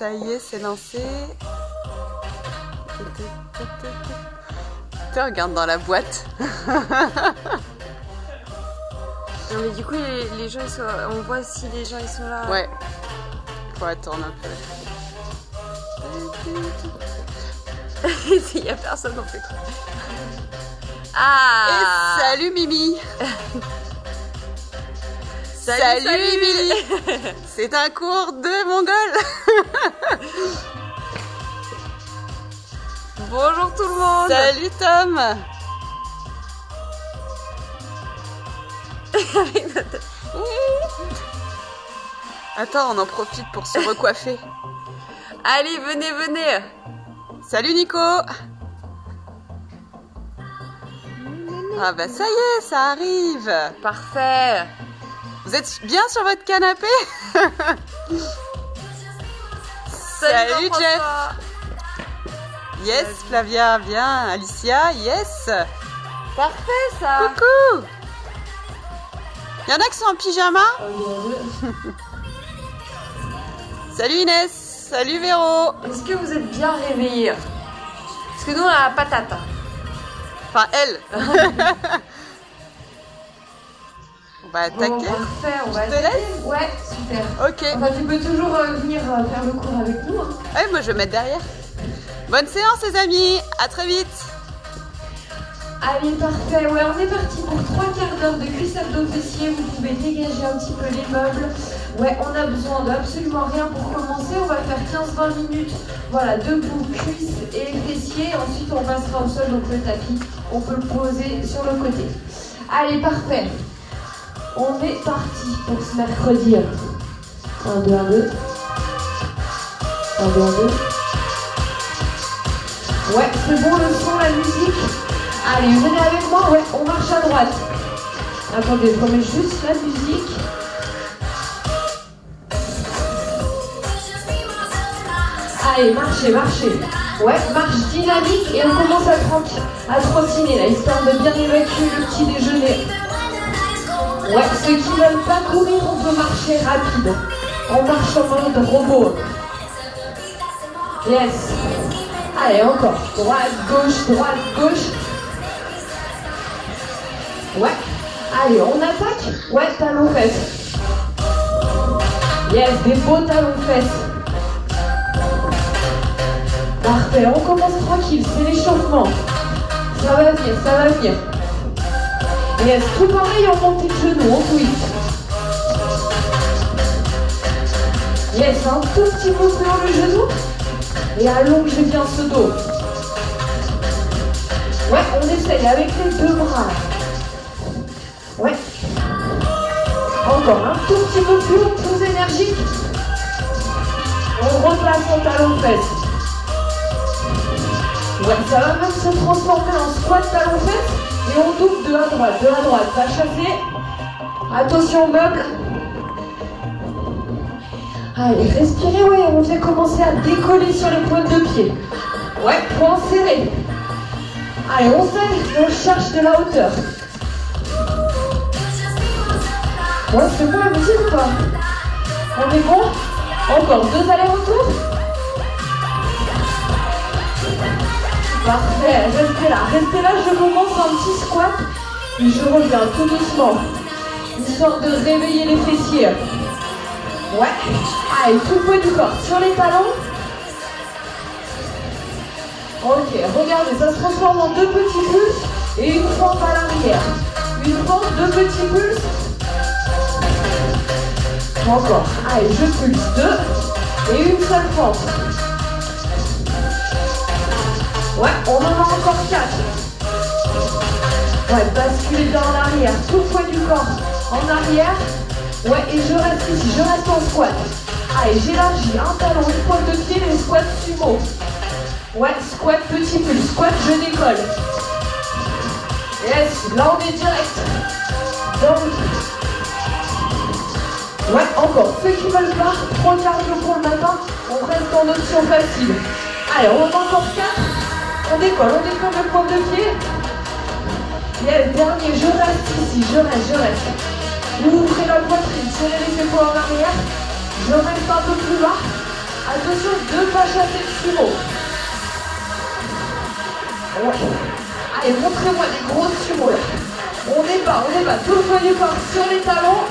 Ça y est, c'est lancé. Putain, regarde dans la boîte. Non mais du coup les gens ils sont... on voit si les gens ils sont là. Ouais. Faut attendre un peu. Il y a personne on fait quoi. Ah. Et salut Mimi. Salut Mimi. C'est un cours de mongol. Bonjour tout le monde. Salut Tom. Attends, on en profite pour se recoiffer. Allez, venez, venez. Salut Nico. Ah bah ça y est, ça arrive. Parfait. Vous êtes bien sur votre canapé? Salut Jeff. Yes, Flavia, bien. Alicia, yes. Parfait ça. Coucou. Il y en a qui sont en pyjama? Salut Inès. Salut Véro. Est-ce que vous êtes bien réveillés? Parce que nous on a la patate. Enfin elle. On va attaquer. Bon, parfait, on va te laisse. Ouais, super. Ok. Enfin tu peux toujours venir faire le cours avec nous. Hein. Ouais, moi je vais mettre derrière. Bonne séance les amis. À très vite. Allez, parfait. Ouais, on est parti pour 3 quarts d'heure de cuisse abdos fessiers. Vous pouvez dégager un petit peu les meubles. Ouais, on a besoin d'absolument rien pour commencer. On va faire 15-20 minutes. Voilà, debout, cuisses et fessiers. Ensuite, on passera au sol, donc le tapis. On peut le poser sur le côté. Allez, parfait. On est parti pour ce mercredi. 1, 2, 1, 2. 1, 2, 1, 2. Ouais, c'est bon le son, la musique. Allez, venez avec moi, ouais, on marche à droite. Attendez, je remets juste la musique. Allez, marchez, marchez. Ouais, marche dynamique et on commence à trottiner là, histoire de bien évacuer le petit déjeuner. Ouais, ceux qui veulent pas courir, on peut marcher rapide. On marche en mode robot. Yes. Allez, encore. Droite, gauche, droite, gauche. Ouais. Allez, on attaque. Ouais, talons fesses. Yes, des beaux talons fesses. Parfait, on commence tranquille, c'est l'échauffement. Ça va venir, ça va venir. Yes, tout pareil en montée de genoux, on twist. Yes, un tout petit peu plus haut le genou. Et allongez bien ce dos. Ouais, on essaye avec les 2 bras. Ouais. Encore un tout petit peu plus haut, plus énergique. On replace en talon fesses. Ouais, ça va même se transformer en squat talon fesses. Et on double de à droite, va chasser. Attention meuble. Allez, respirez, ouais, on vient commencer à décoller sur les pointes de pied. Ouais, poing serré. Allez, on serre et on cherche de la hauteur. Ouais, c'est bon la musique ou pas? On est bon? Encore 2 allers-retours. Parfait, restez là, je commence un petit squat et je reviens tout doucement, histoire de réveiller les fessiers. Ouais, allez, tout le poids du corps sur les talons. Ok, regardez, ça se transforme en 2 petits pulses et une fente à l'arrière. Une fente, 2 petits pulses. Encore, allez, je pulse 2 et une seule fente. Ouais, on en a encore 4. Ouais, basculez bien en arrière, tout le poids du corps en arrière. Ouais, et je reste ici, je reste en squat. Allez, j'élargis un talon, une pointe de pied, les squats sumo. Ouais, squat petit pulse, squat je décolle. Yes, là on est direct. Donc, ouais, encore, ceux qui veulent pas, 3 cardio pour le matin, on reste en option facile. Allez, on en a encore 4. On décolle le point de pied. Yes, dernier, je reste ici, je reste. Ouvrez la poitrine, serrez les épaules en arrière. Je reste un peu plus bas. Attention, 2 pas chassés de sumo. Ouais. Allez, montrez-moi des gros sumo là. On est bas, tout le poids du corps sur les talons.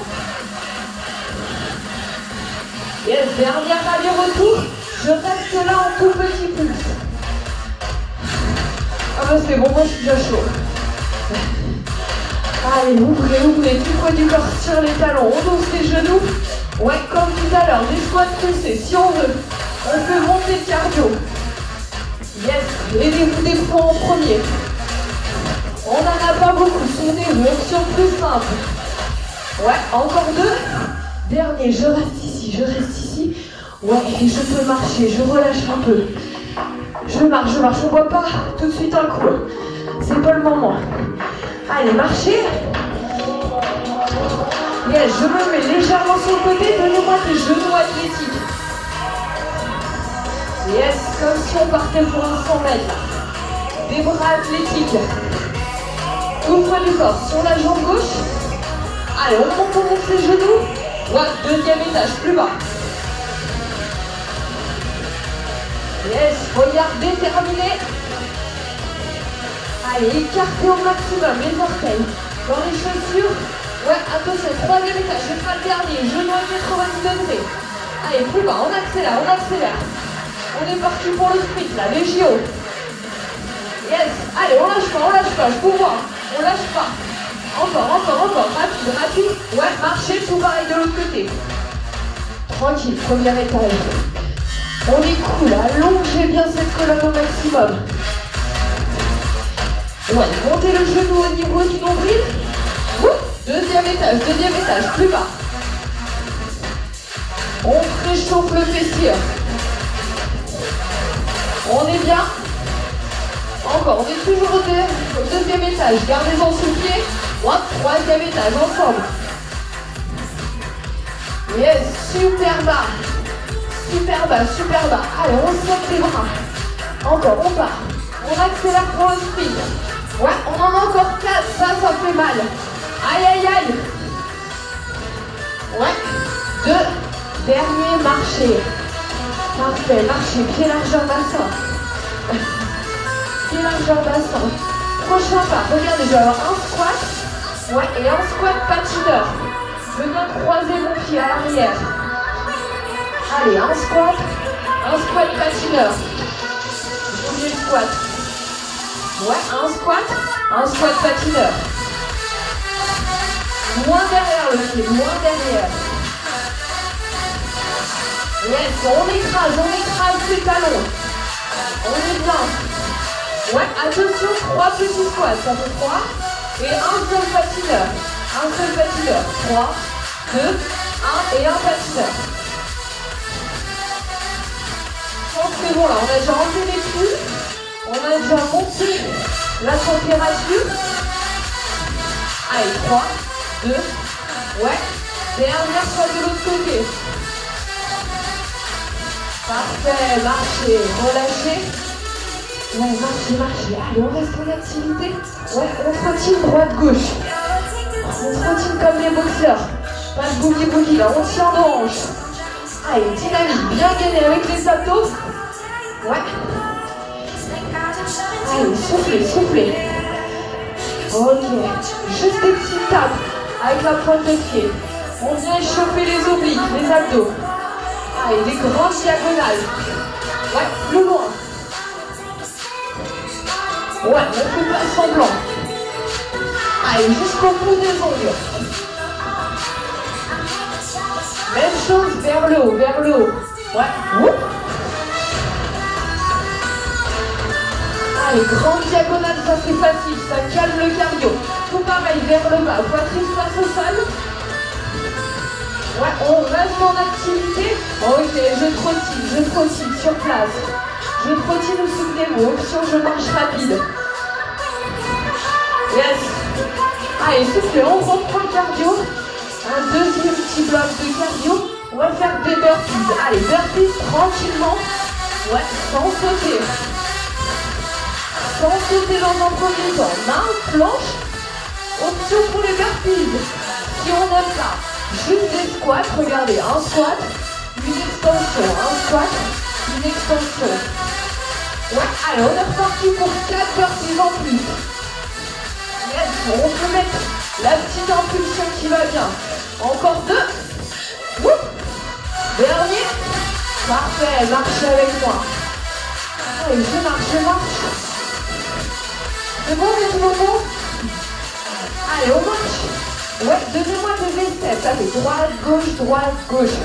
Yes, dernier aller-retour. Je reste là en tout petit pulse. Ah bah c'est bon, moi je suis déjà chaud. Allez, ouvrez, tout le poids du corps sur les talons. On ouvre les genoux. Ouais, comme tout à l'heure, des squats poussés. Si on veut, on peut monter le cardio. Yes, aidez-vous des points en premier. On n'en a pas beaucoup, souvenez-vous, option plus simple. Ouais, encore 2. Dernier, je reste ici. Ouais, et je peux marcher, je relâche un peu. Je marche, on voit pas tout de suite un coup. C'est pas le moment. Allez, marchez. Yes, je me mets légèrement sur le côté, donnez-moi des genoux athlétiques. Yes, comme si on partait pour un 100 mètres. Des bras athlétiques. Tout le poids du corps sur la jambe gauche. Allez, on monte les genoux. Ouais, 2e étage, plus bas. Yes, regardez, terminé. Allez, écartez au maximum les orteils. Dans les chaussures. Ouais, attention, 3e étage, je ferai le dernier. Genou à 90 degrés. Allez, plus bas, on accélère. On est parti pour le sprint, là, les JO. Yes, allez, on lâche pas, je peux voir. On lâche pas. Encore, rapide. Ouais, marchez, tout pareil de l'autre côté. Tranquille, 1er étage. On est cool, allongez bien cette colonne au maximum. Ouais, montez le genou au niveau du nombril. 2e étage, plus bas. On réchauffe le fessier. On est bien. Encore, on est toujours au 2e étage. Gardez-en sous le pied. 3e étage, ensemble. Yes, super bas. Allez, on saute les bras. Encore, on part. On accélère pour le sprint. Ouais, on en a encore 4. Ça fait mal. Aïe. Ouais. 2. Dernier, marché. Parfait, marché. Pied largeur bassin. Prochain pas. Regardez, je vais avoir un squat. Ouais, et un squat patineur. Je viens croiser mon pied à l'arrière. Allez, un squat patineur. Oubliez le squat. Ouais, un squat patineur. Moins derrière le pied, Yes, on écrase les talons. On est bien. Ouais, attention, 3 petits squats, ça fait 3. Et un seul patineur. 3, 2, 1 et un patineur. Je pense que bon là, on a déjà enlevé les coups. On a déjà monté la température. Allez, 3, 2, ouais. Dernière fois de l'autre côté. Parfait, marchez, relâchez. Ouais, marchez. Allez, on reste en activité. Ouais, on trottine droite-gauche. On trottine comme les boxeurs. Pas de boogie là, on tient nos hanches. Allez, dynamique, bien gainé avec les abdos. Ouais. Allez, soufflez. Ok. Juste des petites tapes avec la pointe de pied. On vient échauffer les obliques, les abdos. Allez, des grandes diagonales. Ouais, plus loin. Ouais, on fait pas semblant. Allez, jusqu'au bout des ongles. Même chose, vers le haut. Ouais. Ouh. Allez, grande diagonale, ça c'est facile, ça calme le cardio. Tout pareil, vers le bas, poitrine face au sol. Ouais, on reste en activité. Ok, je trottine sur place. Je trottine, souvenez-vous, option je marche rapide. Yes. Allez, soufflez, on reprend le cardio. Un deuxième petit bloc de cardio. On va faire des burpees. Allez, burpees tranquillement. Ouais, sans sauter. Sans sauter dans un premier temps. Main, planche. Option pour les burpees. Si on n'aime pas, juste des squats. Regardez, un squat. une extension, un squat, une extension. Ouais, allez, on est reparti pour 4 burpees en plus. Yes, on peut mettre la petite impulsion qui va bien. Encore 2. Wouh. Dernier. Parfait, marchez avec moi. Allez, je marche. C'est bon, c'est bon. Allez, on marche. Ouais, donnez-moi des V-steps. Allez, droite, gauche.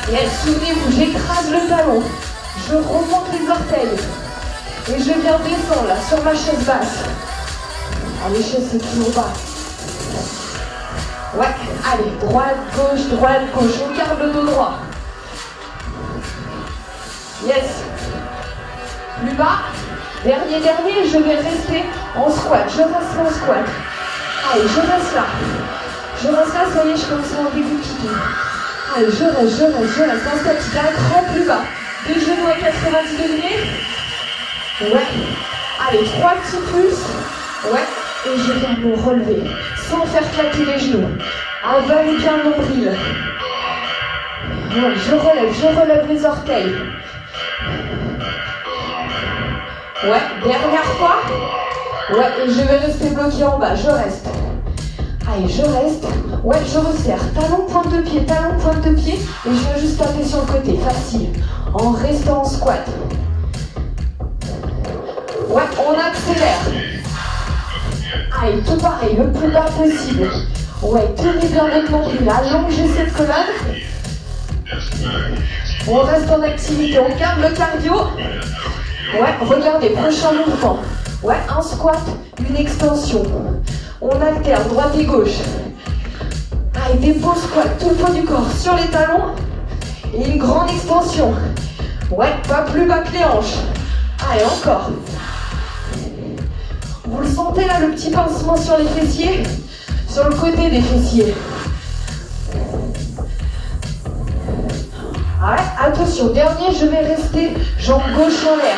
Yes, souvenez-vous, j'écrase le talon. Je remonte les orteils. Et je viens descendre là, sur ma chaise basse. Allez, chaise, c'est toujours bas. Ouais, allez, droite, gauche. On garde le dos droit. Yes. Plus bas. Dernier, je vais rester en squat. Je reste en squat. Allez, je reste là. Ça y est, je commence à en début de piquer. Allez, je reste. Un statique, un cran plus bas. 2 genoux à 90 degrés. Ouais. Allez, 3 petits pulses. Ouais. Et je viens me relever. Sans faire claquer les genoux. Avale bien le nombril. Ouais, je relève les orteils. Ouais, dernière fois. Ouais, et je vais rester bloqué en bas, je reste. Allez, je reste. Ouais, je resserre. Talon, pointe de pied. Et je viens juste taper sur le côté, facile. En restant en squat. Ouais, on accélère. Allez, tout pareil, le plus bas possible. Ouais, tenez bien votre nombril. Allongez cette colonne. On reste en activité, on garde le cardio. Ouais, regardez, prochain mouvement. Ouais, un squat, une extension. On alterne droite et gauche. Allez, des beaux squats, tout le poids du corps sur les talons. Et une grande extension. Ouais, pas plus bas que les hanches. Allez, encore. Vous le sentez là, le petit pincement sur les fessiers? Sur le côté des fessiers. Ouais, attention, dernier, je vais rester jambe gauche en l'air.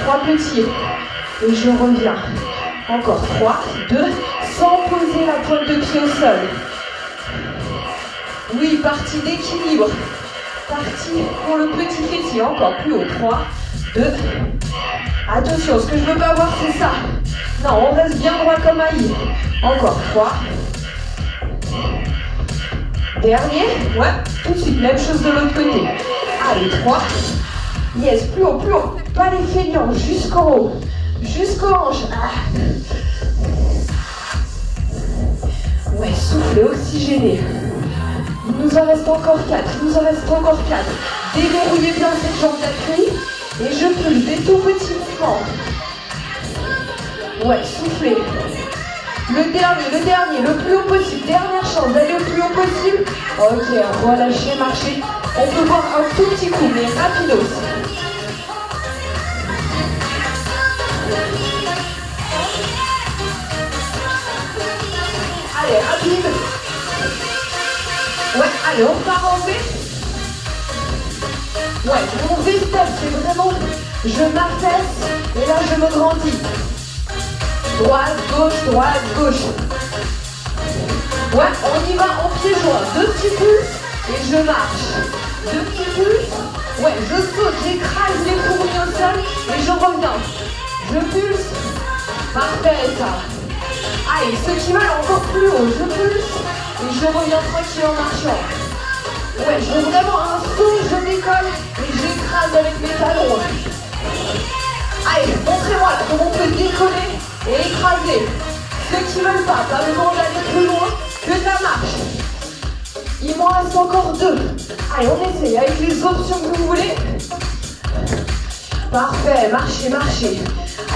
3 petits. Et je reviens. Encore 3, 2, sans poser la pointe de pied au sol. Oui, partie d'équilibre. Partie pour le petit fessier. Encore plus haut. 3, 2. Attention, ce que je veux pas voir, c'est ça. Non, on reste bien droit comme Aïe. Encore 3. Dernier. Ouais, tout de suite, même chose de l'autre côté. Allez, 3. Yes, plus haut. Pas les feignants, jusqu'en haut. Jusqu'aux hanches. Ouais, soufflez, oxygénez. Il nous en reste encore 4. Déverrouillez bien cette jambe d'appui. Et je pulse des tout petits mouvements. Ouais, soufflez. Le dernier, le plus haut possible. Dernière chance d'aller le plus haut possible. Ok, relâchez, marchez. On peut voir un tout petit coup, mais rapidos. Allez, rapide. Ouais, allez, on repart en V. Ouais, mon V-step, c'est vraiment, je m'affaisse et là, je me grandis. Droite, gauche. Ouais, on y va en pieds joints. 2 petits pulses et je marche. 2 petits pulses. Ouais, je saute, j'écrase les fourmis au sol et je reviens. Je pulse. Parfait, ça. Allez, ceux qui veulent encore plus haut, je pulse et je reviens tranquille en marchant. Ouais, je veux vraiment un saut, je décolle et j'écrase avec mes talons. Allez, montrez-moi là comment on peut décoller et écraser. Ceux qui veulent pas besoin d'aller plus loin que de la marche. Il m'en reste encore 2. Allez, on essaye avec les options que vous voulez. Parfait, marchez.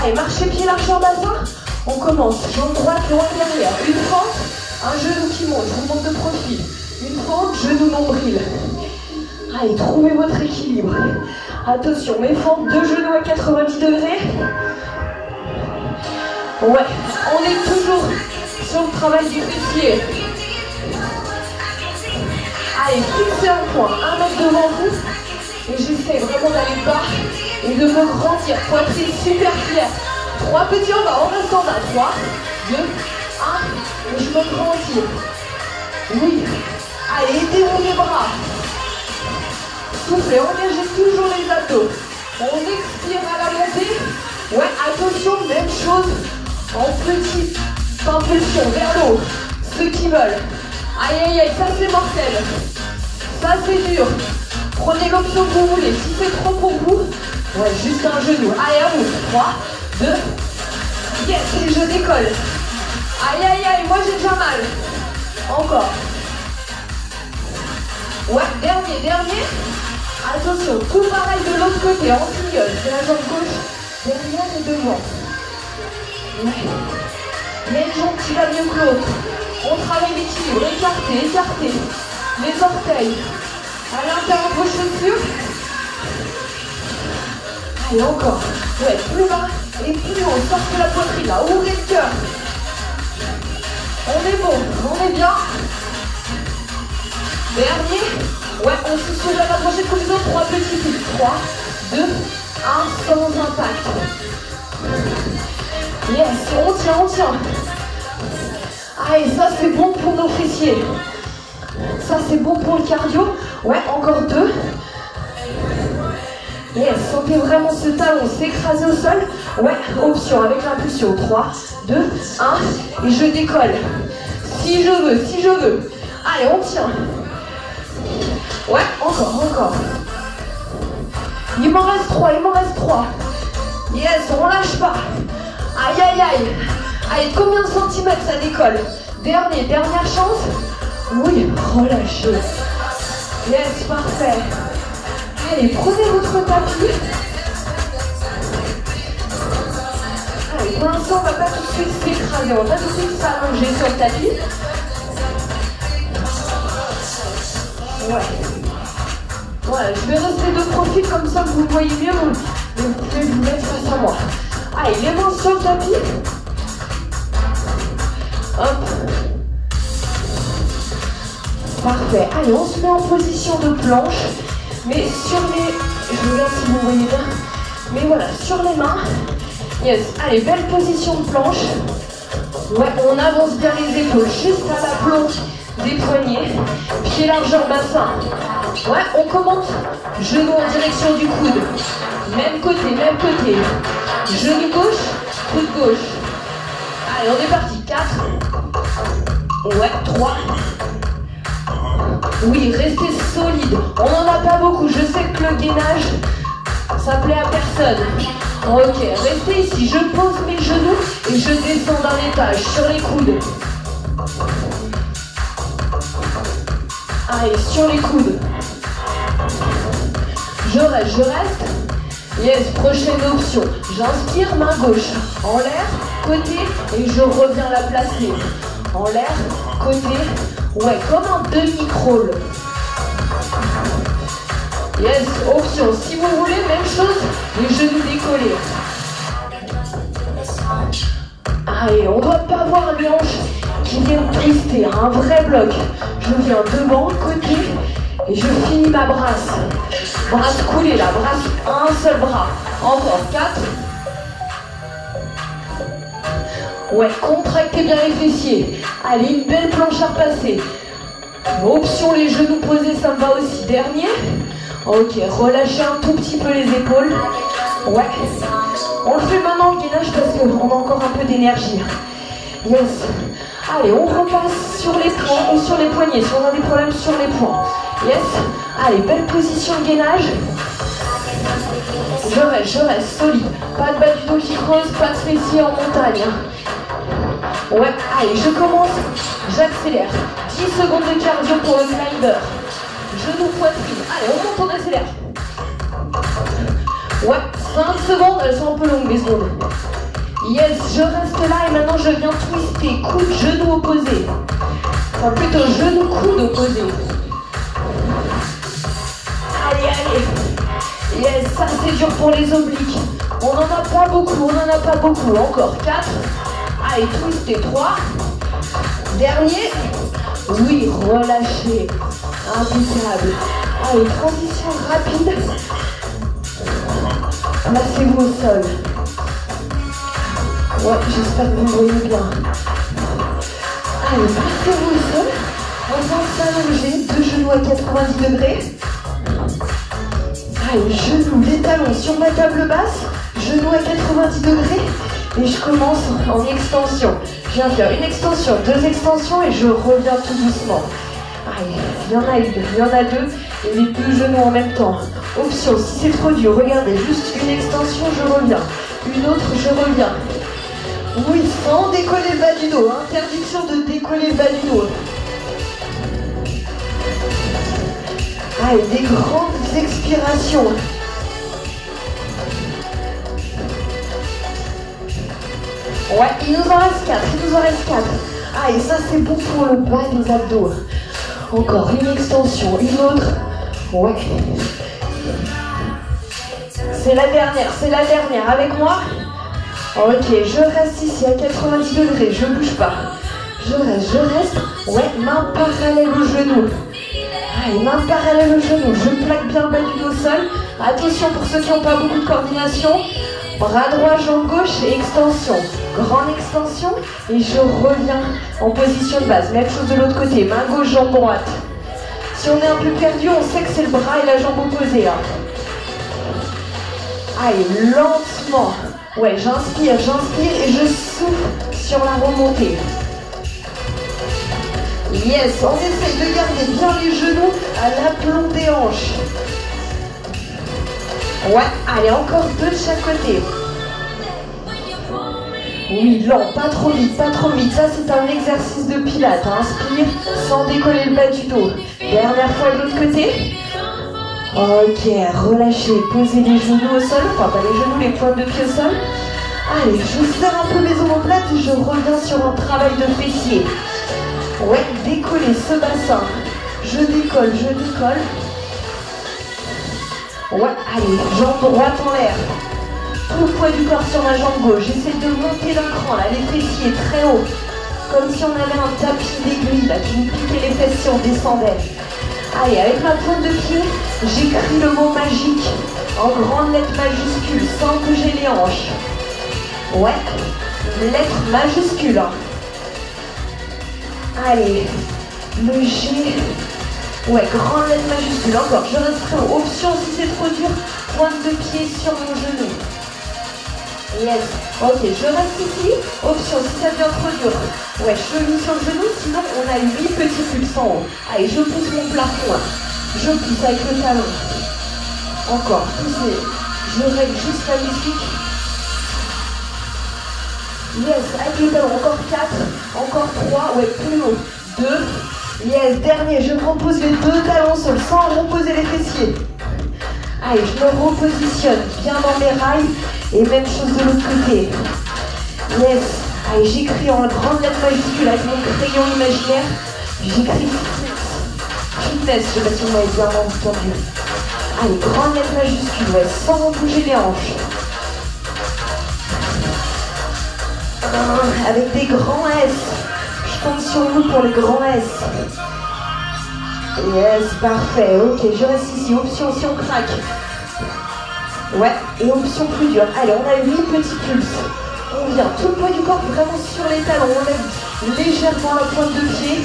Allez, marchez pied large en bassin. On commence, jambe droite, loin derrière. Une fente, un genou qui monte, je vous montre de profil. Une fente, genou nombril. Allez, trouvez votre équilibre. Attention, mes fentes, 2 genoux à 90 degrés. Ouais, on est toujours sur le travail du fessier. Allez, fixez un point, 1 mètre devant vous. Et j'essaie vraiment d'aller bas et de me grandir. Poitrine super fière. 3 petits en bas, on reste en bas. 3, 2, 1. Et je me grandis. Oui. Allez, étirons les bras. Soufflez, engagez toujours les abdos. On expire à la montée. Ouais, attention, même chose. En petite impulsion vers l'eau. Ceux qui veulent. Aïe, aïe, aïe, ça c'est mortel. Ça c'est dur. Prenez l'option que vous voulez. Si c'est trop pour vous, ouais, juste un genou. Allez, à vous. 3, 2. Yes, et je décolle. Aïe, aïe, aïe, moi j'ai déjà mal. Encore. Ouais, dernier. Attention, tout pareil de l'autre côté, en single. C'est la jambe gauche, derrière et devant. Ouais. Il y a une jambe qui va mieux que l'autre. On travaille l'équilibre, écartez. Les orteils. À l'intérieur de vos chaussures. Allez, encore. Ouais, plus bas et plus haut. Sortez la poitrine là, ouvrez le cœur. On est bon, on est bien. Dernier. Ouais, on se soulève à la prochaine combinaison. 3 petits pieds. 3, 2, 1, sans impact. Yes, on tient. Ah, et ça c'est bon pour nos fessiers. Ça c'est bon pour le cardio. Ouais, encore 2. Yes, sentez vraiment ce talon s'écraser au sol. Ouais, option avec l'impulsion. 3, 2, 1. Et je décolle. Si je veux. Allez, on tient. Ouais, encore. Il m'en reste 3. Yes, on lâche pas. Aïe, aïe, aïe. Allez, combien de centimètres ça décolle? Dernière chance. Oui, relâchez. Yes, parfait. Allez, prenez votre tapis. Allez, pour l'instant, on va pas tout de suite s'écraser. On va pas tout de suite s'allonger sur le tapis. Ouais. Voilà, je vais rester de profil comme ça, vous voyez mieux. Vous pouvez vous mettre face à moi. Allez, les mains sur le tapis. Hop. Parfait. Allez, on se met en position de planche. Mais sur les... Je regarde si vous voyez bien. Mais voilà, sur les mains. Yes. Allez, belle position de planche. Ouais, on avance bien les épaules. Juste à l'aplomb des poignets. Pied largeur bassin. Ouais, on commence. Genou en direction du coude. Même côté. Genou gauche, coude gauche. Allez, on est parti. 4. Ouais, 3. Oui, restez solide. On n'en a pas beaucoup. Je sais que le gainage, ça plaît à personne. Ok, restez ici. Je pose mes genoux et je descends d'un étage sur les coudes. Allez, sur les coudes. Je reste. Yes, prochaine option. J'inspire, main gauche. En l'air, côté, et je reviens la placer. En l'air, côté. Ouais, comme un demi-crawl. Yes, option. Si vous voulez, même chose, les genoux décollés. Allez, on ne doit pas avoir les hanches qui viennent twister. Un vrai bloc. Je viens devant, côté, et je finis ma brasse. Brasse coulée là, brasse un seul bras. Encore 4. Ouais, contractez bien les fessiers. Allez, une belle planche à repasser. Option les genoux posés, ça me va aussi. Dernier. Ok, relâchez un tout petit peu les épaules. Ouais. On le fait maintenant le gainage parce qu'on a encore un peu d'énergie. Yes. Allez, on repasse sur les poings ou sur les poignets. Si on a des problèmes sur les poings. Yes. Allez, belle position de gainage. Je reste solide. Pas de bas du dos qui creuse, pas de fessiers en montagne. Ouais, allez, je commence. J'accélère. 10 secondes de cardio pour le climber. Genou, poitrine. Allez, on monte, on accélère. Ouais, 5 secondes. Elles sont un peu longues, les secondes. Yes, je reste là et maintenant je viens twister. Coude, genou opposé. Enfin, plutôt genou, coude opposé. Allez. Yes, ça c'est dur pour les obliques. On n'en a pas beaucoup, Encore 4. Allez, twistez. 3. Dernier. Oui, relâchez. Impeccable. Allez, transition rapide. Placez-vous au sol. Ouais, j'espère que vous me voyez bien. Allez, placez-vous au sol. On va s'allonger. 2 genoux à 90 degrés. Allez, genoux, les talons sur ma table basse, genoux à 90 degrés. Et je commence en extension. Je viens faire une extension, deux extensions et je reviens tout doucement. Allez, il y en a une, il y en a deux, et les deux genoux en même temps. Option, si c'est trop dur, regardez, juste une extension, je reviens. Une autre, je reviens. Oui, sans décoller le bas du dos. Interdiction de décoller le bas du dos. Allez, des grandes expirations. Ouais, il nous en reste 4, il nous en reste 4. Ah, et ça c'est bon pour le bas des abdos. Encore une extension, une autre. Ouais. C'est la dernière. Avec moi? Ok, je reste ici à 90 degrés, je bouge pas. Je reste. Ouais, main parallèle au genou. Allez, main parallèle au genou. Je plaque bien le bas du dos au sol. Attention pour ceux qui n'ont pas beaucoup de coordination. Bras droit, jambe gauche et extension. Grande extension et je reviens en position de base. Même chose de l'autre côté. Main gauche, jambe droite. Si on est un peu perdu, on sait que c'est le bras et la jambe opposée. Allez, lentement. Ouais, j'inspire et je souffle sur la remontée. Yes, on essaye de garder bien les genoux à l'aplomb des hanches. Ouais, allez, encore deux de chaque côté. Oui, lent, pas trop vite. Ça, c'est un exercice de pilates. Inspire sans décoller le bas du dos. Dernière fois de l'autre côté. Ok, relâchez, posez les genoux au sol. Enfin, pas les genoux, les pointes de pied au sol. Allez, je serre un peu mes omoplates et je reviens sur un travail de fessier. Ouais, décollez ce bassin. Je décolle. Ouais, allez, jambe droite en l'air. Tout le poids du corps sur ma jambe gauche. J'essaie de monter d'un cran, là, les fessiers très haut. Comme si on avait un tapis d'aiguille, là, qui nous piquait les fesses si on descendait. Allez, avec ma pointe de pied, j'écris le mot magique en grandes lettres majuscules, sans bouger les hanches. Ouais, lettres majuscules. Allez, le G. Ouais, grande lettre majuscule. Encore, je resterai en option si c'est trop dur. Pointe de pied sur mon genou. Yes. Ok, je reste ici. Option si ça devient trop dur. Ouais, cheville sur le genou, sinon on a 8 petits pulses en haut. Allez, je pousse mon plafond. Je pousse avec le talon. Encore, poussez. Je règle juste la musique. Yes, avec le talon, encore 4, encore 3, ouais, plus haut. 2, yes, dernier, je repose les deux talons au sol sans reposer les fessiers. Allez, je me repositionne bien dans mes rails et même chose de l'autre côté. Yes, allez, j'écris en grande lettre majuscule avec mon crayon imaginaire. J'écris fitness, je sais pas si vous m'avez bien entendu. Allez, grande lettre majuscule, ouais, sans bouger les hanches. Avec des grands S. Je compte sur vous pour les grands S. Yes, parfait. Ok, je reste ici. Option si on craque. Ouais, et option plus dure. Allez, on a 8 petits pulses. On vient tout le poids du corps vraiment sur les talons. On lève légèrement la pointe de pied.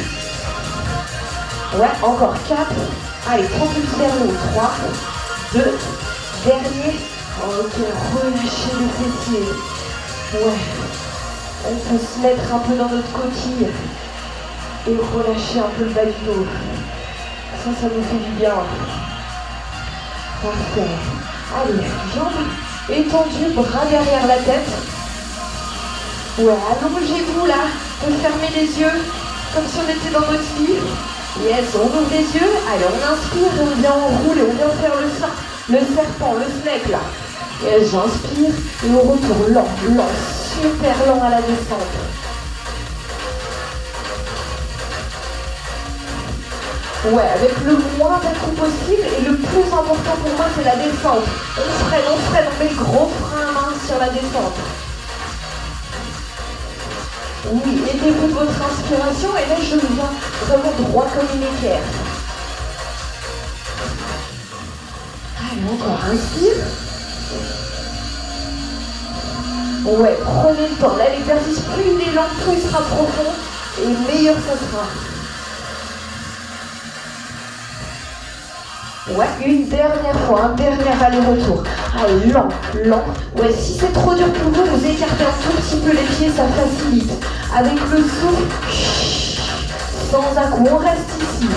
Ouais, encore 4. Allez, propulse vers nous. 3, 2, dernier. Ok, relâchez les fessiers. Ouais. On peut se mettre un peu dans notre coquille et relâcher un peu le bas du dos. Ça nous fait du bien. Parfait. Allez, jambes étendues, bras derrière la tête. Ouais, allongez-vous là. On peut fermer les yeux comme si on était dans notre lit. Yes, on ouvre les yeux. Allez, on inspire et on vient enrouler. On vient faire le serpent, le snake là. Yes, j'inspire et on retourne lent, super lent à la descente. Ouais, avec le moins d'accrocs possible et le plus important pour moi c'est la descente. On freine, on met le gros frein à main sur la descente. Oui, aidez-vous de votre inspiration et là je viens vraiment droit comme une équerre. Allez, encore inspire. Ouais, prenez le temps. Là, l'exercice, plus il est lent, plus il sera profond et meilleur ça sera. Ouais, une dernière fois, un dernier aller-retour. Allez, lent, lent. Ouais, si c'est trop dur pour vous, vous écartez un tout petit peu les pieds, ça facilite. Avec le souffle, sans à-coup, on reste ici.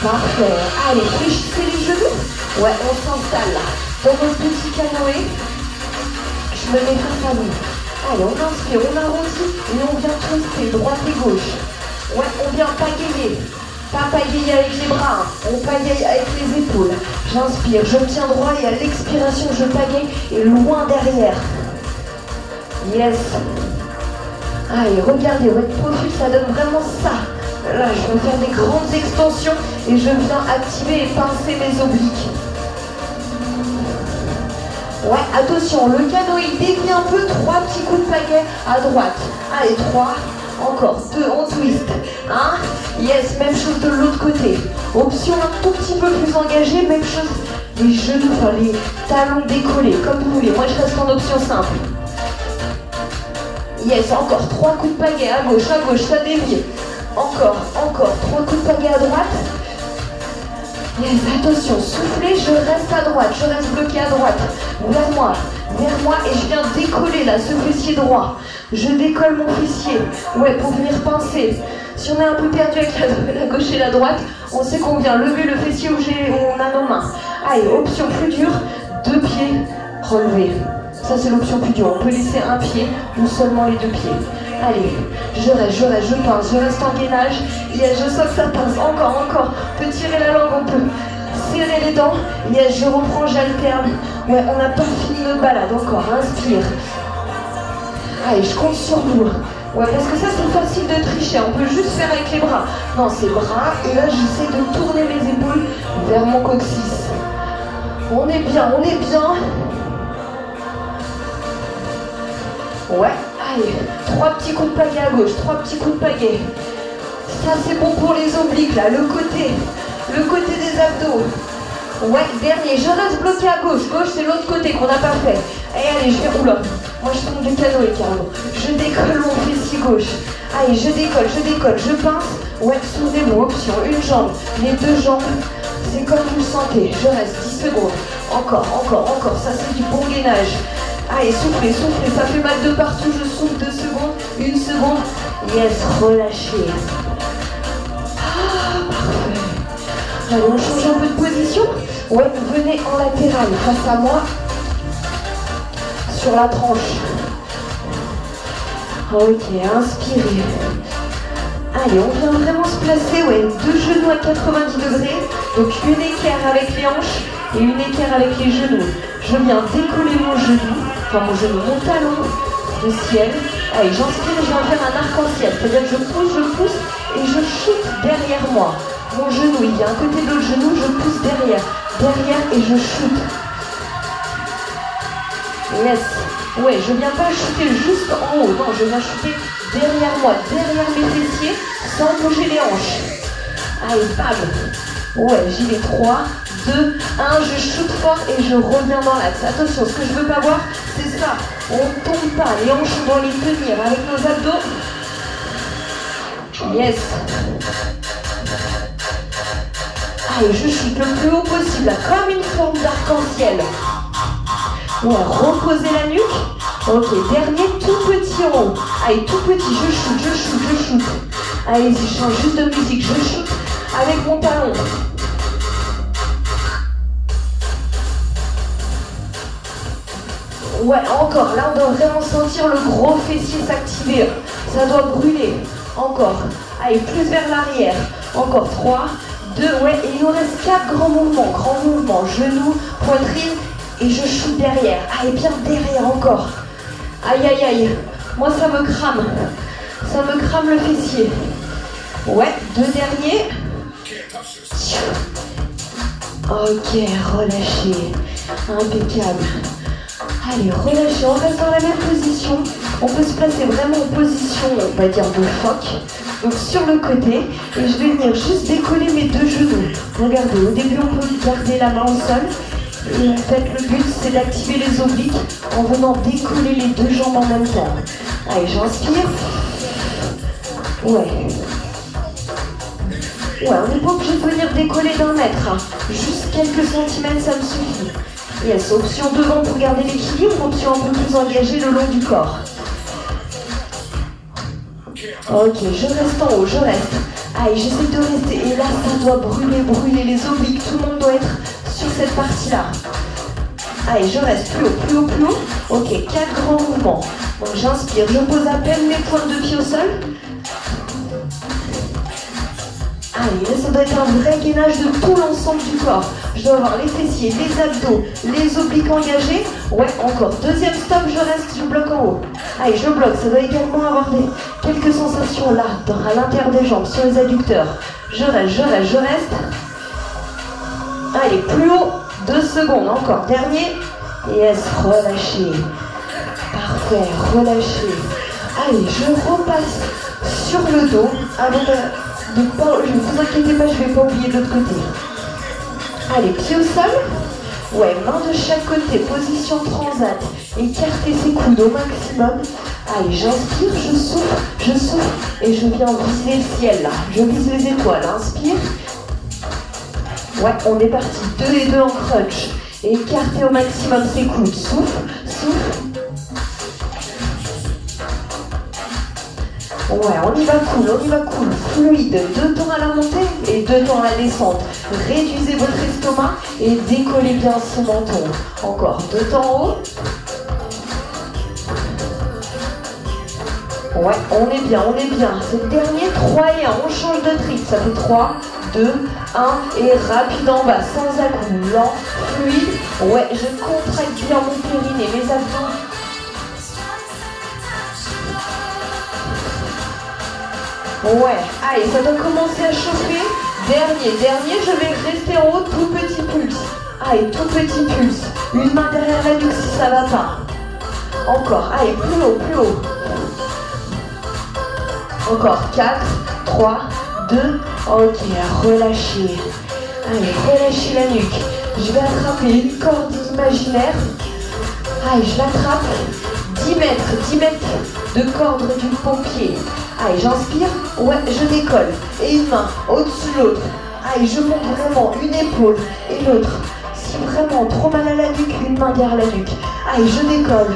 Parfait. Allez, fléchissez les genoux. Ouais, on s'installe là. Dans notre petit canoë, je me mets face à vous. Allez, on inspire, on arrondit et on vient twister, droite et gauche. Ouais, on vient pagayer. Pas pagayer avec les bras, hein. On pagaye avec les épaules. J'inspire, je me tiens droit et à l'expiration, je pagaye et loin derrière. Yes. Allez, regardez, votre profil, ça donne vraiment ça. Là, je vais faire des grandes extensions et je viens activer et pincer mes obliques. Ouais, attention, le canoë il dévie un peu, 3 petits coups de pagaie à droite. Allez, 3, encore 2, on twist. 1, yes, même chose de l'autre côté. Option un tout petit peu plus engagée, même chose. Les genoux, enfin les talons décollés, comme vous voulez. Moi, je reste en option simple. Yes, encore 3 coups de pagaie à gauche, ça dévie. Encore, 3 coups de pagaie à droite. Yes, attention, soufflez, je reste à droite, je reste bloqué à droite. Vers moi, et je viens décoller là, ce fessier droit. Je décolle mon fessier, ouais, pour venir pincer. Si on est un peu perdu avec la gauche et la droite, on sait qu'on vient lever le fessier où on a nos mains. Allez, option plus dure, 2 pieds relevés. Ça c'est l'option plus dure, on peut laisser un pied ou seulement les 2 pieds. Allez, je reste, je pince, je reste en gainage. Yes, je sens que ça pince, encore. On peut tirer la langue, on peut serrer les dents. Yes, je reprends, j'alterne. Ouais, on n'a pas fini notre balade, encore, inspire. Allez, je compte sur vous. Ouais, parce que ça c'est facile de tricher, on peut juste faire avec les bras. Non, c'est bras, et là j'essaie de tourner mes épaules vers mon coccyx. On est bien. Ouais, allez, 3 petits coups de pagaie à gauche, 3 petits coups de pagaie. Ça c'est bon pour les obliques là, le côté des abdos. Ouais, dernier, je reste bloqué à gauche c'est l'autre côté qu'on n'a pas fait. Et allez, je vais, oula, moi je tombe du canoë carrément. Je décolle mon fessier gauche. Allez, je décolle, je pince. Ouais, soulevez-moi, option, une jambe, les 2 jambes. C'est comme vous le sentez, je reste 10 secondes. Encore, ça c'est du bon gainage. Allez, soufflez, ça fait mal de partout, je souffle 2 secondes, 1 seconde. Yes, relâchez. Ah, parfait. Allez, on change un peu de position. Ouais, venez en latéral, face à moi, sur la tranche. Ok, inspirez. Allez, on vient vraiment se placer, ouais, 2 genoux à 90 degrés. Donc une équerre avec les hanches et une équerre avec les genoux. Je viens décoller mon genou, mon talon, le ciel. Allez, j'inspire et je viens faire un arc-en-ciel. C'est-à-dire que je pousse et je shoot derrière moi. Mon genou, il vient à côté de l'autre genou, je pousse derrière et je shoot. Yes. Ouais, je viens pas shooter juste en haut, non, je viens shooter derrière moi, derrière mes fessiers, sans bouger les hanches. Allez, bam. Ouais, j'y vais, 3, 2, 1, je shoot fort et je reviens dans l'axe. Attention, ce que je veux pas voir, c'est ça. On tombe pas, les hanches, on doit les tenir avec nos abdos. Yes. Allez, je shoot le plus haut possible, comme une forme d'arc-en-ciel. Ouais, reposez la nuque. Ok, dernier tout petit en haut. Allez, tout petit, je shoot. Allez-y, je change juste de musique, je shoot avec mon talon. Ouais, encore, là on doit vraiment sentir le gros fessier s'activer. Ça doit brûler. Encore. Allez, plus vers l'arrière. Encore 3, 2, ouais, et il nous reste 4 grands mouvements. Grands mouvements, genoux, poitrine. Et je shoot derrière. Allez, bien derrière encore. Aïe. Moi, ça me crame. Ça me crame le fessier. Ouais, 2 derniers. Ok, relâchez. Impeccable. Allez, relâchez. On reste dans la même position. On peut se placer vraiment en position, on va dire, de phoque. Donc sur le côté. Et je vais venir juste décoller mes 2 genoux. Regardez, au début, on peut garder la main au sol. Et en fait, le but, c'est d'activer les obliques en venant décoller les 2 jambes en même temps. Allez, j'inspire. Ouais. Ouais, on n'est pas obligé de venir décoller d'1 mètre. Hein. Juste quelques centimètres, ça me suffit. Yes, option devant pour garder l'équilibre, option un peu plus engagée le long du corps. Ok, je reste en haut, je reste. Allez, j'essaie de rester. Et là, ça doit brûler, brûler les obliques. Tout le monde doit être sur cette partie-là. Allez, je reste plus haut, plus haut, plus haut. Ok, 4 grands mouvements. Donc j'inspire, je pose à peine mes pointes de pied au sol. Allez, là, ça doit être un vrai gainage de tout l'ensemble du corps. Je dois avoir les fessiers, les abdos, les obliques engagés. Ouais, encore. Deuxième stop, je reste, je bloque en haut. Allez, je bloque. Ça doit également avoir quelques sensations là, à l'intérieur des jambes, sur les adducteurs. Je reste, je reste, je reste. Allez, plus haut. 2 secondes, encore. Dernier. Yes, relâchez. Parfait, relâchez. Allez, je repasse sur le dos avant de pas, ne vous inquiétez pas, je ne vais pas oublier de l'autre côté. Allez, pied au sol. Ouais, main de chaque côté, position transat. Écartez ses coudes au maximum. Allez, j'inspire, je souffle et je viens viser le ciel là. Je vise les étoiles, inspire. Ouais, on est parti. 2 et 2 en crunch. Écartez au maximum ses coudes. Souffle, souffle. Ouais, on y va cool, fluide. 2 temps à la montée et 2 temps à la descente. Réduisez votre estomac et décollez bien ce menton. Encore 2 temps en haut. Ouais, on est bien. C'est le dernier, 3 et 1. On change de trick. Ça fait 3, 2, 1 et rapide en bas, sans à-coups. Lent, fluide. Ouais, je contracte bien mon périnée, mes abdos. Ouais, allez, ça doit commencer à chauffer. Dernier, je vais rester en haut, tout petit pulse. Allez, tout petit pulse. Une main derrière la nuque si ça va pas. Encore, allez, plus haut. Encore, 4, 3, 2, ok, relâchez. Allez, relâchez la nuque. Je vais attraper une corde imaginaire. Allez, je l'attrape. 10 mètres de corde du pompier. Allez, j'inspire, ouais, je décolle. Et une main au-dessus de l'autre. Allez, je monte vraiment une épaule et l'autre. Si vraiment trop mal à la nuque, une main derrière la nuque. Allez, je décolle.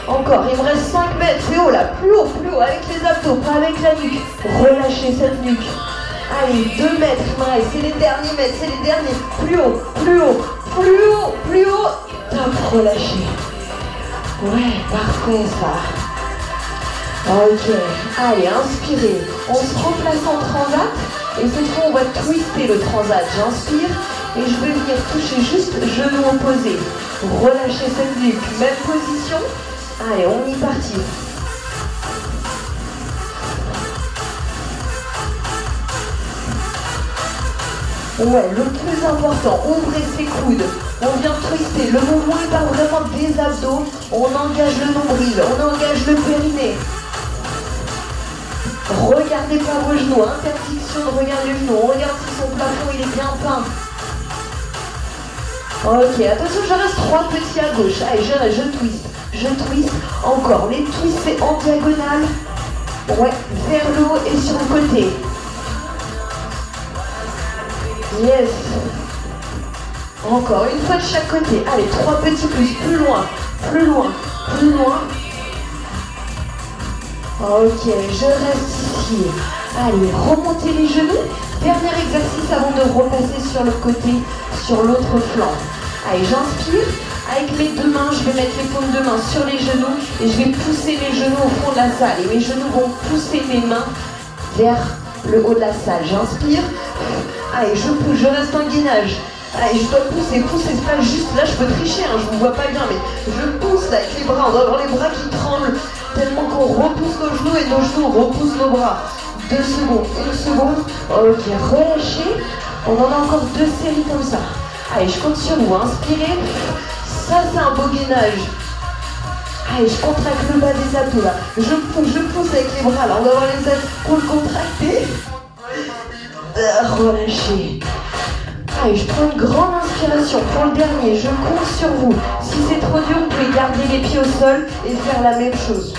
Encore, il me reste 5 mètres, c'est haut là, plus haut, avec les abdos, pas avec la nuque. Relâchez cette nuque. Allez, 2 mètres, il me reste, c'est les derniers mètres, c'est les derniers. Plus haut. Top, relâchez. Ouais, parfait ça. Ok, allez, inspirez. On se replace en transat et cette fois on va twister le transat. J'inspire et je vais venir toucher juste genou opposé. Relâchez cette nuque, même position. Allez, on y est parti. Ouais, le plus important, ouvrez ses coudes. On vient twister. Le mouvement est pas vraiment des abdos. On engage le nombril, on engage le périnée. Regardez pas vos genoux, interdiction de regarder les genoux. On regarde si son plafond il est bien peint. Ok, attention, je reste 3 petits à gauche. Allez, je twist. Encore, les twists c'est en diagonale. Ouais, vers le haut et sur le côté. Yes. Encore, une fois de chaque côté. Allez, 3 petits plus loin. Ok, je reste ici. Allez, remontez les genoux. Dernier exercice avant de repasser sur le côté, sur l'autre flanc. Allez, j'inspire. Avec mes 2 mains, je vais mettre les paumes de main sur les genoux et je vais pousser mes genoux au fond de la salle. Et mes genoux vont pousser mes mains vers le haut de la salle. J'inspire. Allez, je pousse, je reste en gainage. Allez, je dois pousser, c'est pas juste, là je peux tricher, hein, je vous vois pas bien, mais je pousse là, avec les bras, on doit avoir les bras qui tremblent, tellement qu'on repousse nos genoux et nos genoux repoussent nos bras. 2 secondes, 1 seconde, ok, relâchez, on en a encore 2 séries comme ça. Allez, je compte sur vous, inspirez, ça c'est un beau gainage. Allez, je contracte le bas des abdos là, je pousse avec les bras là, on doit avoir les épaules contractées. Relâchez. Allez, je prends une grande inspiration pour le dernier, je compte sur vous. Si c'est trop dur, vous pouvez garder les pieds au sol et faire la même chose.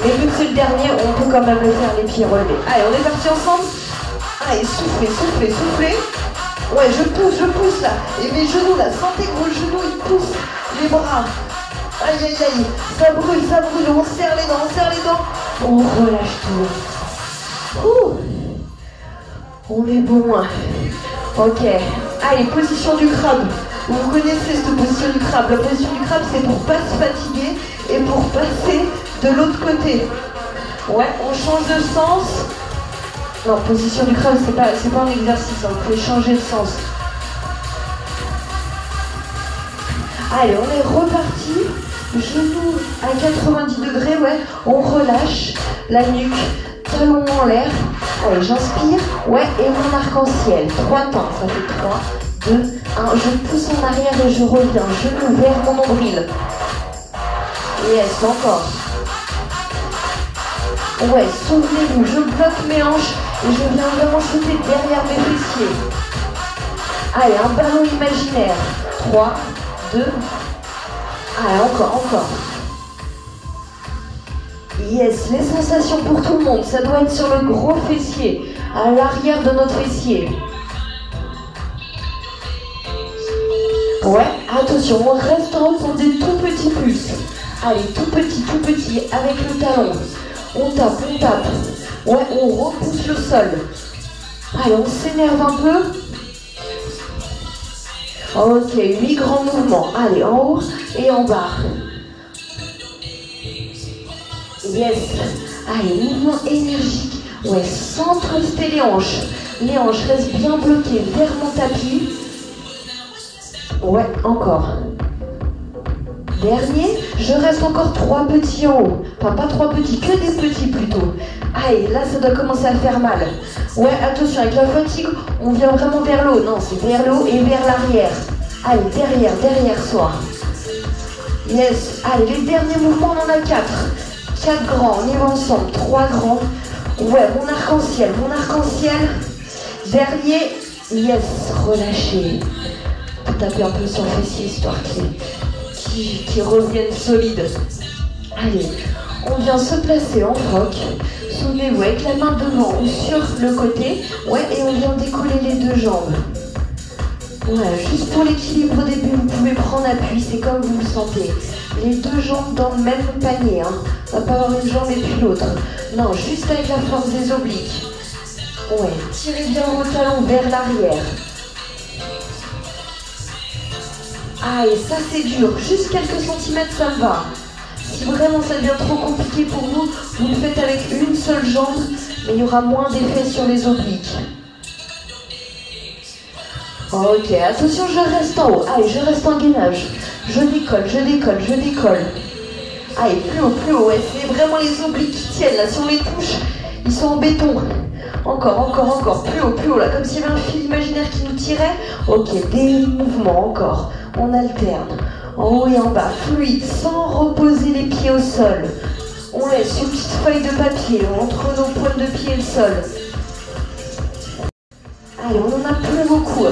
Mais vu que c'est le dernier, on peut quand même le faire les pieds relevés. Allez, on est parti ensemble. Allez, soufflez, soufflez, soufflez. Ouais, je pousse là. Et mes genoux là, sentez que vos genoux ils poussent les bras. Aïe aïe aïe, ça brûle, on serre les dents, on relâche tout. Ouh. On est bon. Ok, allez, position du crabe. Vous connaissez cette position du crabe. La position du crabe, c'est pour pas se fatiguer et pour passer de l'autre côté. Ouais, on change de sens. Non, position du crabe, c'est pas un exercice, hein. Vous pouvez changer de sens. Allez, on est reparti. Genoux à 90 degrés, ouais. On relâche la nuque, talons en l'air. Allez, j'inspire. Ouais, et mon arc-en-ciel. 3 temps. Ça fait 3, 2, 1. Je pousse en arrière et je reviens. Genoux vers mon nombril. Yes, encore. Ouais, souvenez-vous, je bloque mes hanches et je viens vraiment shooter derrière mes fessiers. Allez, un ballon imaginaire. 3, 2, allez, encore. Yes, les sensations pour tout le monde, ça doit être sur le gros fessier, à l'arrière de notre fessier. Ouais, attention, on reste en haut pour des tout petits pulses. Allez, tout petit, avec le talon. On tape. Ouais, on repousse le sol. Allez, on s'énerve un peu. Ok, 8 grands mouvements. Allez, en haut et en bas. Yes. Allez, mouvement énergique. Ouais, sans twister les hanches. Les hanches restent bien bloquées vers mon tapis. Ouais, encore. Dernier, je reste encore 3 petits en haut. Enfin, pas 3 petits, que des petits plutôt. Aïe, là, ça doit commencer à faire mal. Ouais, attention, avec la fatigue, on vient vraiment vers le haut. Non, c'est vers le haut et vers l'arrière. Allez, derrière soi. Yes. Allez, les derniers mouvements, on en a 4. 4 grands, on y va ensemble. 3 grands. Ouais, mon arc-en-ciel. Dernier, yes, relâchez. Taper un peu sur le fessier, histoire qui reviennent solides. Allez, on vient se placer en froc. Souvenez-vous, avec la main devant ou sur le côté. Ouais, et on vient décoller les 2 jambes. Voilà, juste pour l'équilibre au début, vous pouvez prendre appui, c'est comme vous le sentez. Les 2 jambes dans le même panier, hein. On va pas avoir une jambe et puis l'autre. Non, juste avec la force des obliques. Ouais, tirez bien vos talons vers l'arrière. Ah, et ça c'est dur, juste quelques centimètres ça me va. Si vraiment ça devient trop compliqué pour vous, vous le faites avec une seule jambe, mais il y aura moins d'effet sur les obliques. Ok, attention, je reste en haut. Allez, je reste en gainage. Je décolle. Allez, plus haut, ouais, c'est vraiment les obliques qui tiennent, là, si on les touche, ils sont en béton. Encore, plus haut, là, comme s'il y avait un fil imaginaire qui nous tirait. Ok, des mouvements, encore. On alterne, en haut et en bas, fluide, sans reposer les pieds au sol. On laisse une petite feuille de papier entre nos pointes de pied et le sol. Allez, on n'en a plus beaucoup.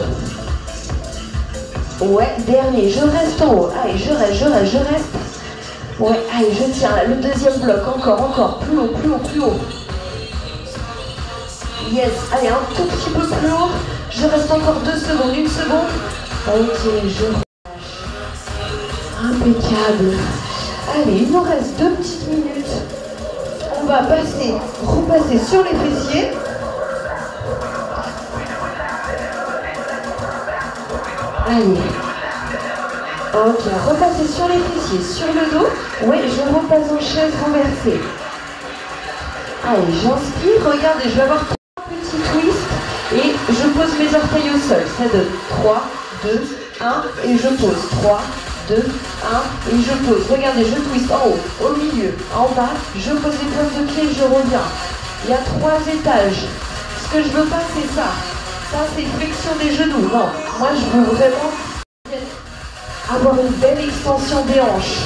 Ouais, dernier, je reste en haut. Allez, je reste. Ouais, allez, je tiens là, le deuxième bloc, encore, plus haut. Yes, allez, un tout petit peu plus haut. Je reste encore 2 secondes, 1 seconde. Ok, je relâche. Impeccable. Allez, il nous reste 2 petites minutes. On va repasser sur les fessiers. Allez. Ok, repasser sur les fessiers, sur le dos. Ouais, je repasse en chaise renversée. Allez, j'inspire. Regardez, je vais avoir 3 petits twists et je pose mes orteils au sol. Ça donne 3, 2, 1 et je pose. 3, 2, 1 et je pose. Regardez, je twist en haut, au milieu, en bas. Je pose les pointes de pied et je reviens. Il y a 3 étages. Ce que je veux pas, c'est ça. Ça, c'est flexion des genoux. Non, moi, je veux vraiment avoir une belle extension des hanches.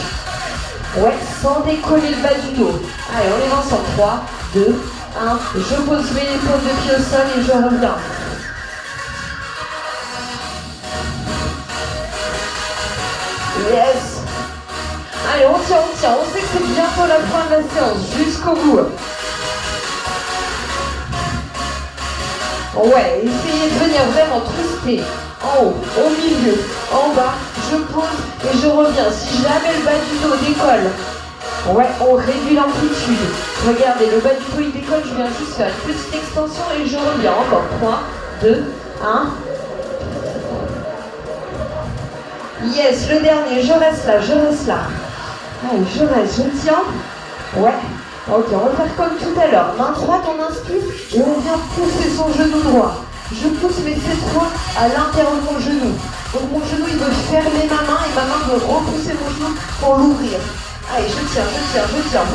Ouais, sans décoller le bas du dos. Allez, on est ensemble. 3, 2, 1. Je pose mes pointes de pied au sol et je reviens. Yes. Allez, on tient, on tient. On sait que c'est bientôt la fin de la séance. Jusqu'au bout. Ouais, essayez de venir vraiment twister. En haut, au milieu, en bas. Je pose et je reviens. Si jamais le bas du dos décolle, ouais, on réduit l'amplitude. Regardez, le bas du dos il décolle. Je viens juste faire une petite extension et je reviens. Encore 3, 2, 1. Yes, le dernier, je reste là, je reste là. Allez, je reste, je tiens. Ouais. Ok, on va faire comme tout à l'heure. Main droite, on inspire et on vient pousser son genou droit. Je pousse, mais cette fois à l'intérieur de mon genou. Donc mon genou, il veut fermer ma main et ma main veut repousser mon genou pour l'ouvrir. Allez, je tiens, je tiens, je tiens.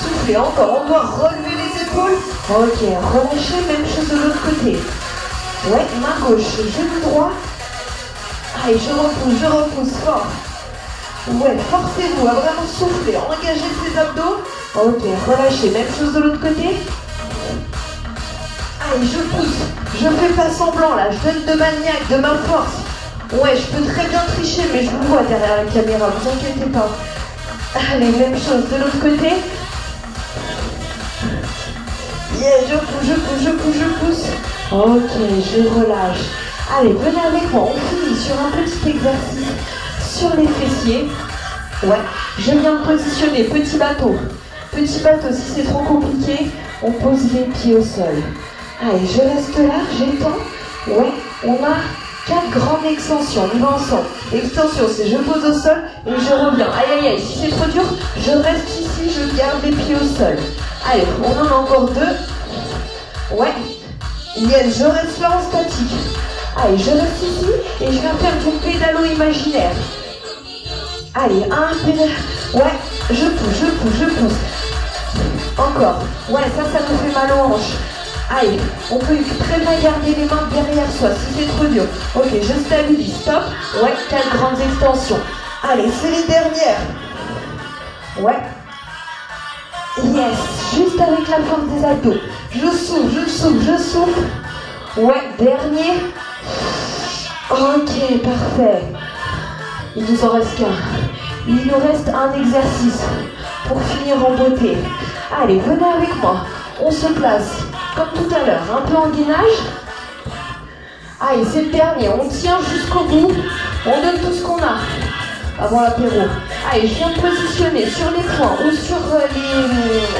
Soufflez encore, on doit relever les épaules. Ok, relâchez, même chose de l'autre côté. Ouais, main gauche, genou droit. Allez, je repousse fort. Ouais, forcez-vous à vraiment souffler, engagez ses abdos. Ok, relâchez, même chose de l'autre côté. Allez, je pousse, je fais pas semblant là, je donne de ma niaque, de ma force. Ouais, je peux très bien tricher, mais je vous vois derrière la caméra, vous inquiétez pas. Allez, même chose de l'autre côté. Yeah, je pousse, je pousse, je pousse, je pousse. Ok, je relâche. Allez, venez avec moi, on finit sur un petit exercice sur les fessiers. Ouais, je viens me positionner, petit bateau. Petit bateau, si c'est trop compliqué, on pose les pieds au sol. Allez, je reste là, j'étends. Ouais, on a 4 grandes extensions, on va ensemble. Extension, c'est je pose au sol et je reviens. Aïe, aïe, aïe, si c'est trop dur, je reste ici, je garde les pieds au sol. Allez, on en a encore 2. Ouais, yes, je reste là en statique. Allez, je reste ici et je viens faire du pédalo imaginaire. Allez, un pédalo. Ouais, je pousse, je pousse, je pousse. Encore. Ouais, ça nous fait mal aux hanches. Allez, on peut très bien garder les mains derrière soi si c'est trop dur. Ok, je stabilise. Stop. Ouais, 4 grandes extensions. Allez, c'est les dernières. Ouais. Yes, juste avec la force des abdos. Je souffle, je souffle, je souffle. Ouais, dernier. Ok, parfait. Il nous en reste qu'un. Il nous reste un exercice pour finir en beauté. Allez, venez avec moi. On se place comme tout à l'heure, un peu en gainage. Allez, c'est le dernier. On tient jusqu'au bout. On donne tout ce qu'on a avant l'apéro. Allez, je viens me positionner sur les poings ou sur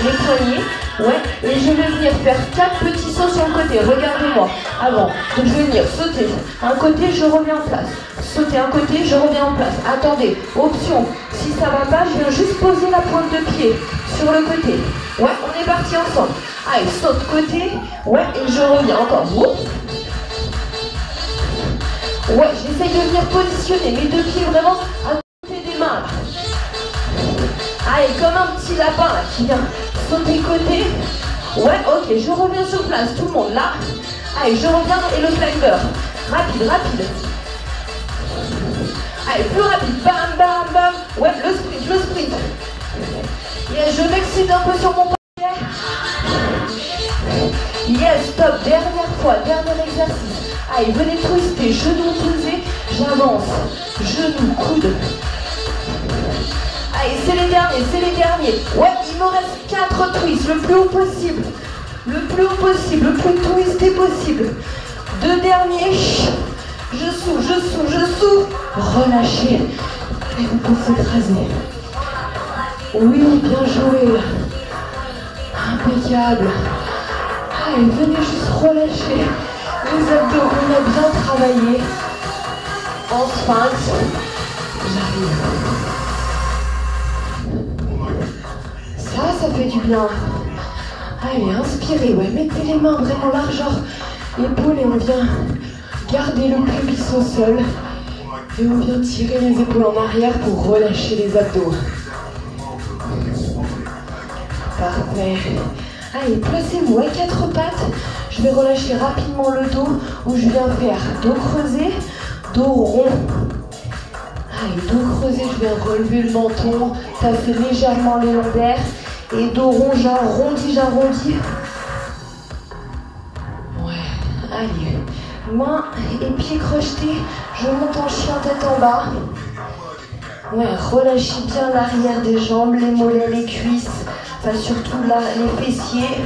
les poignets. Ouais, et je vais venir faire 4 petits sauts sur le côté. Regardez-moi. Avant de venir sauter un côté, je reviens en place. Sauter un côté, je reviens en place. Attendez, option. Si ça va pas, je viens juste poser la pointe de pied sur le côté. Ouais, on est parti ensemble. Allez, saute côté. Ouais, et je reviens encore. Ouais, j'essaye de venir positionner mes 2 pieds vraiment à côté des mains. Allez, comme un petit lapin là, qui vient sauter côté. Ouais, ok, je reviens sur place, tout le monde là. Allez, je reviens et le climber. Rapide, rapide. Allez, plus rapide. Bam, bam, bam. Ouais, le sprint, le sprint. Yes, je m'excite un peu sur mon pied. Yes, stop. Dernière fois, dernier exercice. Allez, venez twister, genou posé. J'avance. Genou, coude. Allez, c'est les derniers, c'est les derniers. Ouais, il me reste 4 twists, le plus haut possible. Le plus haut possible, le plus twisté possible. 2 derniers. Je souffle, je souffle, je souffle. Relâchez. Et vous pouvez écraser. Oui, bien joué. Impeccable. Allez, venez juste relâcher les abdos. On a bien travaillé. En sphinx. J'arrive. Ça fait du bien. Allez, inspirez, ouais, mettez les mains vraiment largeur épaules et on vient garder le pubis au sol. Et on vient tirer les épaules en arrière pour relâcher les abdos. Parfait. Allez, placez-vous à 4 pattes. Je vais relâcher rapidement le dos où je viens faire dos creusé, dos rond. Allez, dos creusé, je viens relever le menton, tasser légèrement les lombaires. Et dos rond, j'arrondis. Ouais, allez. Mains et pieds crochetés, je monte en chien tête en bas. Ouais, relâchez bien l'arrière des jambes, les mollets, les cuisses, enfin surtout là, les fessiers.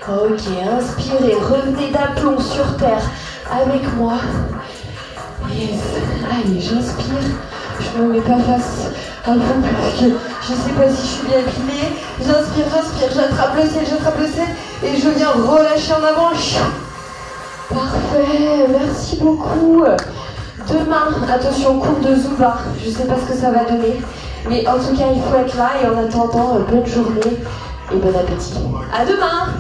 Ok, inspirez, revenez d'aplomb sur terre avec moi. Yes, allez, j'inspire, je me mets pas face à vous parce que je sais pas si je suis bien pilée. J'inspire, j'attrape le ciel et je viens relâcher en avant. Parfait, merci beaucoup. Demain, attention, cours de Zumba, je sais pas ce que ça va donner, mais en tout cas il faut être là et en attendant, bonne journée et bon appétit. À demain.